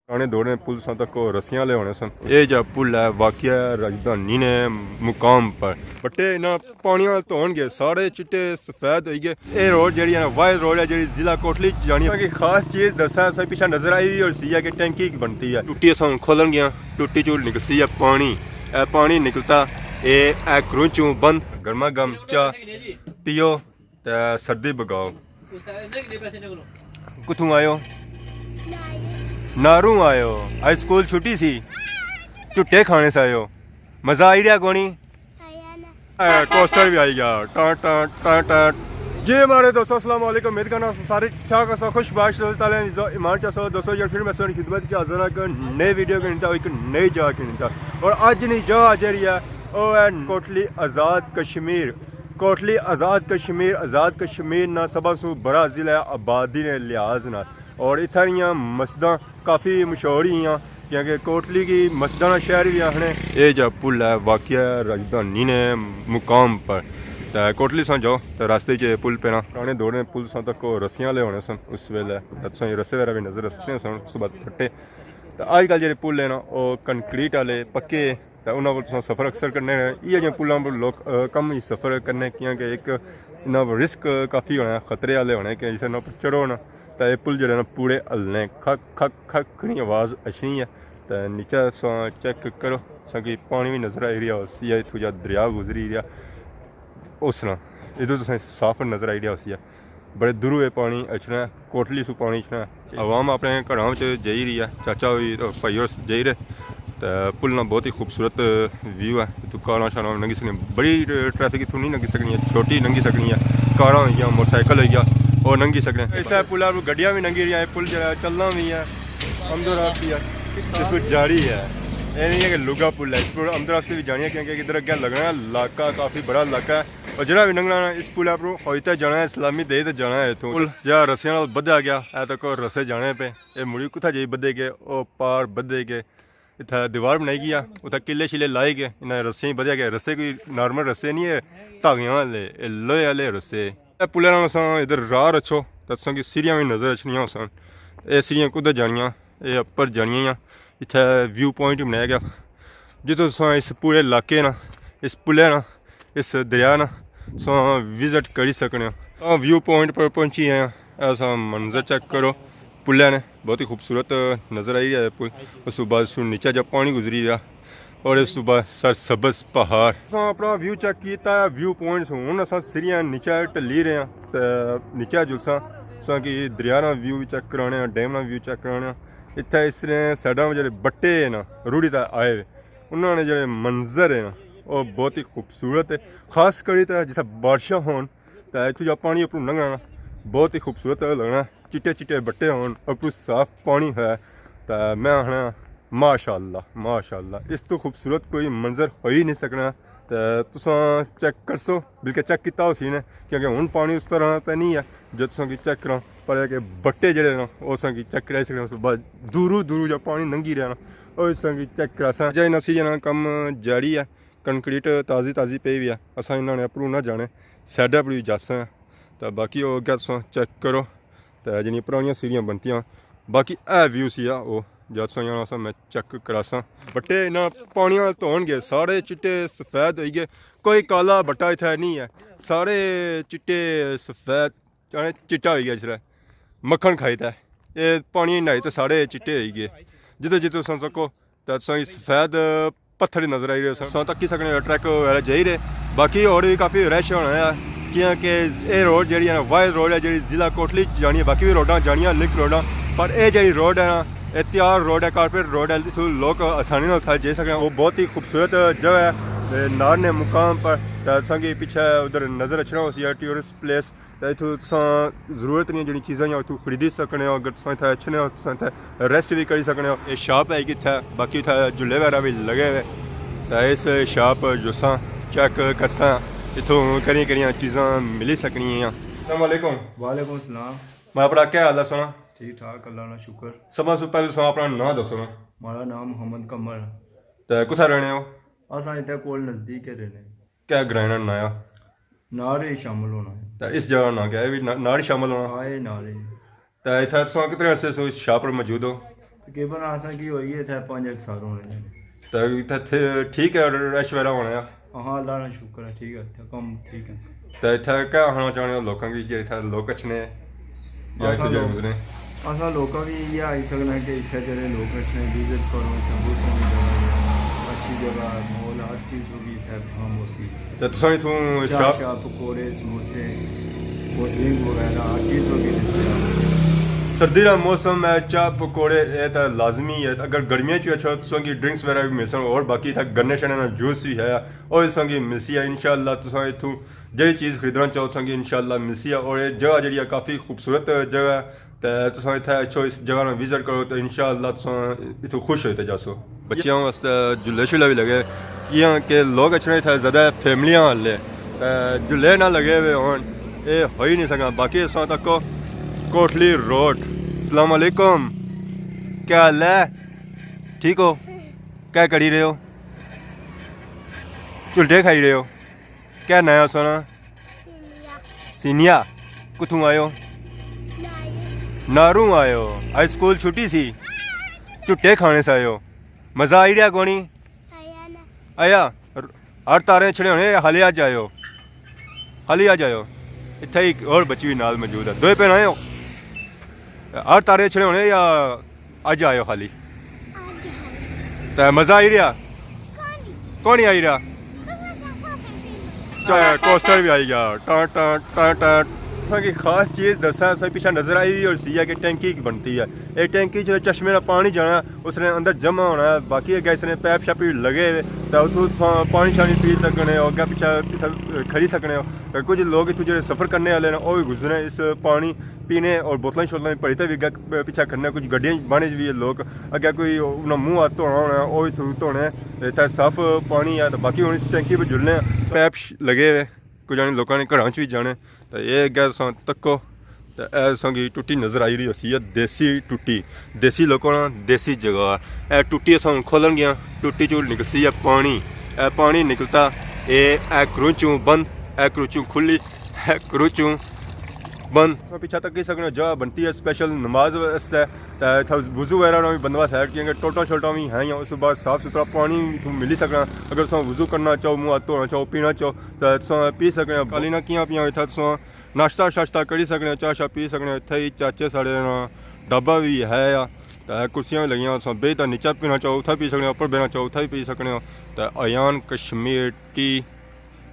पुराने दौर में पुल तक को रस्सियां ले होने सन। ये जो पुल है वाकया राजधानी ने मुकाम पर बटे ना पानी धोन गए सारे चिट्टे सफेद हो गए। ये रोड जी वाइड रोड है जी जिला कोटली जानी की खास चीज़ दसा पीछे नजर आई हुई और सी है कि टैंकी बनती है टूटी अस खोलन गया टूटी चूल निकलती है पानी निकलता ये क्रूचू बंद गर्मा गर्म चाह पियो सर्दी बगाओ। कुथों आयो नारू आयो आज स्कूल छुट्टी सी झुट्टे खाने से आयो मजा आई रहा कोनी टोस्टर भी आई गया टा टा टा टा। जी हमारे दोस्तों अस्सलाम वालेकुम उम्मीद करना सारे ठीक है खुशबाश ईमान चाहो दोस्तों यार फिर मैं सारी खिदमत हाजिर एक नए वीडियो के निता एक नई जगह के निता और अज नहीं जगह जी है वह है कोटली आज़ाद कश्मीर। कोटली आज़ाद कश्मीर ना सब सू बड़ा ज़िला आबादी ने लिहाज ना और इतना मस्जिदां काफ़ी मशहूर ही हैं क्योंकि कोटली की मस्जिदां शहर भी आखने। ये जो पुल है वाकया राजधानी ने मुकाम पर तो कोटली से जाओ तो रास्ते च पुल पे ना पुराने दौर में पुल तक को रस्सियां ले होने सन उस वेले रस्से वगैरह भी नजर रस्सियां सन उस बाद फट्टे तो अजकल जो पुल है ना वो कंक्रीट वाले पक्के तो उन्होंने सफ़र अक्सर करने ये जो पुलों पर लोग कम ही सफ़र करने क्योंकि एक इन्होंने रिस्क काफ़ी होना खतरे वाले होने कि जिसे पर चढ़ो ना तो ये पुल जो पूरे हलने खक खक खक आवाज़ अच्छी है तो नीचे चेक करो कि पानी भी नज़र आई रहा उसी है इतों दरिया गुजरी रहा उस इधर तुसें साफ नज़र आई रहा उसी है बड़े दूरों ये पानी अचना कोटली सू पानी अचना आवाम अपने घरों जाई रही है चाचा भी भाई और जाई रहे तो पुल ना बहुत ही खूबसूरत व्यू है इतों कारां शारां लंघी सकनी बड़ी ट्रैफिक इतों नहीं लंघी सकनी है छोटी लंघी सकनी है कारां हो गया मोटरसाइकिल हो गया और लंघी सकने इस पुल पर गड्डियां भी लंघी रही है पुल जो चलना भी है अमदोराफ्त भी है इस जारी है ये नहीं है कि लुगा पुल है इस पर अमदोराफ्त भी जानी है क्योंकि इधर अगर लगना है इलाका काफ़ी बड़ा इलाका है और जरा भी लंघना इस पुल पर होते जाना है इस्लामी दे तो जाना है इतों पुल जहाँ रस्सियां बधा गया है तो कोई रस्से जाने पे ये मुड़ी कुत्था जाई बधे गए वो पार बधे गए इतना दीवार बनाई गई उतना किले शिले लाए गए इन्हें रस्से बधे गए रस्से कोई नॉर्मल रस्से नहीं है धागियां वाले लोहे वाले रस्से पुल इधर राह रचो तो कि सीढ़ियां भी नज़र अचनियां सन ये सीढ़ियां कुदर जानियां ये उपर जानियां इतना व्यू पॉइंट बनाया गया जितों इस पूरे इलाके ना इस पुले ना इस दरिया ना विजिट करी सकने व्यू पॉइंट पर पहुंची हैं ऐसा मंजर चेक करो पुल ने बहुत ही खूबसूरत नज़र आई रहा है पुल उस बाद नीचे जब पानी गुजरी रहा और इस सुबह सरसब्ज पहाड़ अपना व्यू चेक किया व्यू पॉइंट्स हूँ अस सीढ़ियां नीचे ढली रहे हैं तो नीचे जुलसा कि दरिया ना व्यू चेक कराने डैम ना व्यू चेक कराने इतना इस साइडा में जो बट्टे है ना रूढ़ी तक आए हुए उन्होंने जो मंजर है ना वो बहुत ही खूबसूरत है खास करी तो जिस बारिशां हो तो इतों जब पानी अपू लंघना बहुत ही खूबसूरत लगना चिट्टे चिट्टे बट्टे हो साफ पानी है तो मैं आखना माशाअल्लाह इस तो खूबसूरत कोई मंजर हो ही नहीं सकना तो तुस चेक कर सो बिल्कुल चेक किया उसी ने क्योंकि हूँ पानी उस तरह तो नहीं है जो तुसा की चेक करा पर कि बट्टे जड़े ना उस की चेक कराई सकना उस बाद दूरों जब पानी लंघी रहा ना उस की चेक करा सा ना सी जना कम जारी है कंक्रीट ताज़ी पई हुई है अस इन्होंने अपरू ना जाने साइडा पर भी जस है तो बाकी वो अगर तुस चेक करो तो जी पुरानियां सीढ़ियां बनतियां बाकी है व्यू सी वो जब जाना मैं चेक करासा बट्टे ना पानी धोन गए सारे चिट्टे सफेद हो गए कोई काला बट्टा इतना नहीं है सारे चिट्टे सफेद चिट्टा हो गया जिसलै मक्खन खाई था ये पानी नहाई तो सारे चिट्टे हो गए जितों सुन सको तो सफेद पत्थर नज़र आई रहे तक्की सकने ट्रैक वगैरह जाई रहे बाकी और भी काफ़ी रश होना है क्योंकि ये रोड जी वाइड रोड है जी जिला कोटली जानी है बाकी भी रोडां जानियां लिंक रोडां पर यह जी रोड है ना एहतियार रोड है कारपेट रोड है इतों लोग आसानी उत्थे जाई सकते वो बहुत ही खूबसूरत जगह है नार ने मुकाम पर कि पीछे उधर नज़र अचना उस टूरिस्ट प्लेस तो इतों जरूरत नहीं जी चीज़ां उतों खरीदी सकने हो अगर तुम इतने अच्छे हो इतने रेस्ट भी करी सकने हो ये शॉप है इतने बाकी इतने झूले वगैरह भी लगे हुए तो इस शॉप जुसा चेक करसा इतों करियां चीज़ां मिली सकनियां। अस्सलाम वालेकुम। वालेकुम सलाम। मैं अपना क्या हाल है सुना ठीक ठाक अल्लाह ना शुक्र। सब से पहले तुम अपना नाम दसो ना। हमारा नाम मोहम्मद कमर। तो कुत्थे रहने हो? अस इतने कोल नज़दीक रहने। क्या ग्राइंडर नाया नार ही शामिल होना है तो इस जगह ना क्या है भी नार ही शामिल होना आए नार ही तो इतना तुम कितने अरसे से इस शॉप पर मौजूद हो? तकरीबन आसा की हुई है थे 5 साल होने तो इत्थे ठीक है रश वगैरह होने आ हाँ अल्लाह का शुक्र है ठीक है इत्थे कम ठीक है तो इत्थे क्या होना चाहने हो लोगों की जे इत्थे लोग अच्छे या इत्थे जे गुजरे असा लोग भी ये आई सकना कि इत्थे जेह्ड़े लोग अच्छे विजिट करो इत्थे बहुत सारी जगह है अच्छी जगह है माहौल हर चीज़ होगी इत्थे खामोशी तो तुसां इत्थों चाय शॉप शाह पकौड़े समोसे और ड्रिंक वगैरह हर चीज़ होगी दस्तयाब सर्दी का मौसम है चाह पकौड़े ये तो लाजमी है अगर गर्मियों च अच्छा तुसां की ड्रिंक्स वगैरह भी मिल सन और बाकी इत्थे गन्ने शन्ने दा जूस भी है और तुसां की मिलसी है इंशाअल्लाह तुसां इत्थों जेह्ड़ी चीज़ खरीदना चाहो तुसां की इंशाअल्लाह मिलसी है और ये जगह जेह्ड़ी है काफ़ी खूबसूरत जगह है तो तुसां इत्थे अच्छो इस जगह ना विजिट करो तो इंशाअल्लाह तुसां इत्थों खुश होते जासो बच्चियां वास्ते झूले शूले भी लगे कियां कि लोग अच्छे इत्थे ज़्यादा फैमिलियां वाले झूले ना लगे हुए होन ये हो ही नहीं सका बाकी असां तक कोटली रोड अस्सलाम वालेकुम क्या हाल है ठीक हो क्या करी रहे हो झुलटे खाई रहे हो क्या नया सोना सीनिया कुथों आयो नारू आयो आज स्कूल छुट्टी सी झुट्टे खाने से आयो मज़ा आई रहा कोनी आया हर तारे छड़े होने हाले अज आयो हाली अज आयो इत्थे एक और बच्ची भी नाल मौजूद है दो भैन आए हो हर तारे छड़े होने या अज आयो खाली तो मज़ा आई रहा कौन आई रहा कोस्टर भी आई गया टाट टाट टाट टाट की खास चीज़ दसा पीछे नज़र आई हुई और सी है कि टैंकी बनती है ये टैंकी जो चश्मे का पानी जाना उसने अंदर जमा होना है बाकी अगर इसने पैप शैप लगे तो उत्थों पानी शानी पी सकने हो अगर पीछे खड़ी सकने हो कुछ लोग इतों जो सफ़र करने वाले हैं वह भी गुजरे इस पानी पीने और बोतलें शोतलें भरी तो भी अगर पीछे करने कुछ गड्डियां बने भी लोग अगर कोई उन्हें मुँह हाथ धोना होना वो भी इतों धोने इतना साफ पानी है तो बाकी हम इस टैंकी पर जुड़ने पैप लगे हुए कुछ जाने लोगों ने घर भी जाने तो ये गैर तको तो ऐसी टुट्टी नज़र आई रही होती है देसी टुट्टी देसी लोगों देसी जगह ए टुट्टी अस खोलन गया टुट्टी चू निकलती है पानी निकलता ये करूचू बंद ए करूचू खुली है करूचू बंद पीछा तक सकने जगह बनती है स्पेशल नमाज वास्ते वजू वगैरह भी बंदोबस्त है क्योंकि टोटा शोटा भी हैं उस बाद साफ सुथरा पानी मिल ही सकना अगर तुम वजू करना चाहो मुँह हाथ धोना चाहो पीना चाहो तो तुम पी सकने काली ना कियां पियां इत्थै तुम नाश्ता शाश्ता करी सकने चाह शाह पी सकने इत्थै ही चाचे साढ़े ढाबा भी है तो कुर्सियां भी लगियां तुम बेही तो नीचा पीना चाहो उत्थै पी सकने उप्पर बेहना चाहो उत्थै भी पी सकने तो अयान कश्मीर टी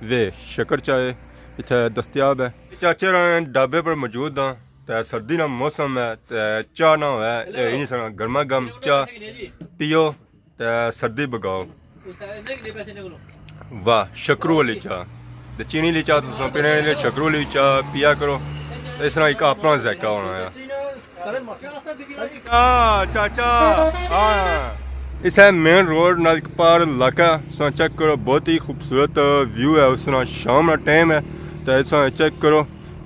वे शक्कर चाय इत्थे दस्तयाब है चाचे ढाबे पर मौजूद हाँ तो सर्दी का मौसम है तो चाह ना हो नहीं सकना गर्मा गर्म चाह पियो तो सर्दी भगाओ वाह शक्करू वाली चाह तो चीनी वाली चाह तुम पीने वाली शक्करू वाली चाह पिया करो तो इस तरह एक अपना जायका होना है चाचा हाँ इस है मेन रोड नाल पार इलाका चेक करो बहुत ही खूबसूरत व्यू है उस शाम का टाइम है तो चेक करो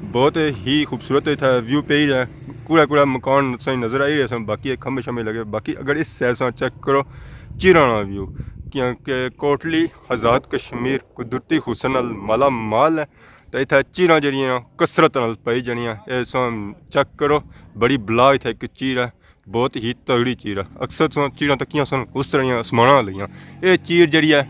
बहुत ही खूबसूरत था व्यू पे ही है कूड़ा मकान सही नज़र आई रहे बाकी खम्बे शम्बे लगे बाकी अगर इस साइड से चेक करो चिराना व्यू क्योंकि कोटली आज़ाद कश्मीर कुदरती हुसन नाल माला माल है तो इतना चीरां जड़ियाँ कसरत नाल पाई जानियाँ चेक करो बड़ी बला इतना एक चीर है बहुत ही तगड़ी चीर है अक्सर चीरां तकियां सन उस तरह समाना लियाँ ये चीर जी है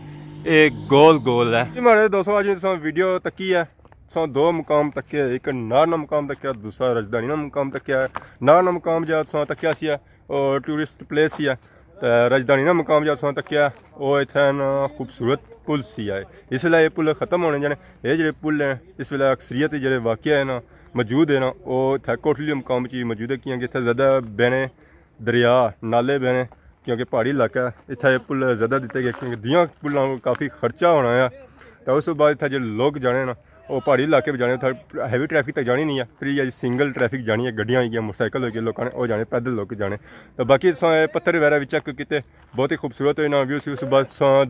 ये गोल गोल है हमारे दोस्तों आज वीडियो तकी है दो मुकाम तक एक नारना मुकाम तक दूसरा राजधानी ना मुकाम तक है नारना मुकाम जो तकिया सी है और टूरिस्ट प्लेस ही है तो राजधानी ना मुकाम जो तक वो इतना खूबसूरत पुल सी है इस वे ये पुल खत्म होने जाने ये जो पुल हैं इस वे अक्सरियत जो वाक़ है ना मौजूद है ना वो इतना कोटली मुकाम च मौजूद है क्योंकि इतना ज़्यादा बहने दरिया नाले बहने क्योंकि पहाड़ी इलाका है इतना ये पुल ज़्यादा दिते गए क्योंकि दियाँ पुलों को काफ़ी खर्चा होना है तो उस बाद इतना जो लोग जाने ना वो पहाड़ी इलाके में जाने हैवी ट्रैफिक तक जानी नहीं है फ्री या सिंगल ट्रैफिक जानी है गड्डियां होई मोटरसाइकिल हो गए लोगों ने वो जाने पैदल लोग जाने तो बाकी पत्थर वगैरह भी चेक किए बहुत ही खूबसूरत ना व्यू से उस बाद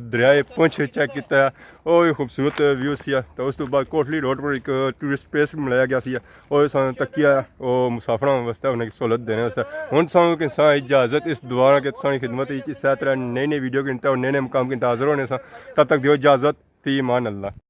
दरियाए पुंछ चेक किया वो भी खूबसूरत व्यू सी तो उस बाद कोटली रोड पर एक टूरिस्ट प्लेस भी मिलाया गया और तकिया वो मुसाफर वास्ते उन्हें सहूलत देने वास्ते हूँ सानू इजाज़त इस दुआ कि सारी खिदमत इस तरह नई नई वीडियो के और नए नए मुकाम के इंतजार होने तब तक दियो इजाज़त फी मान अल्लाह।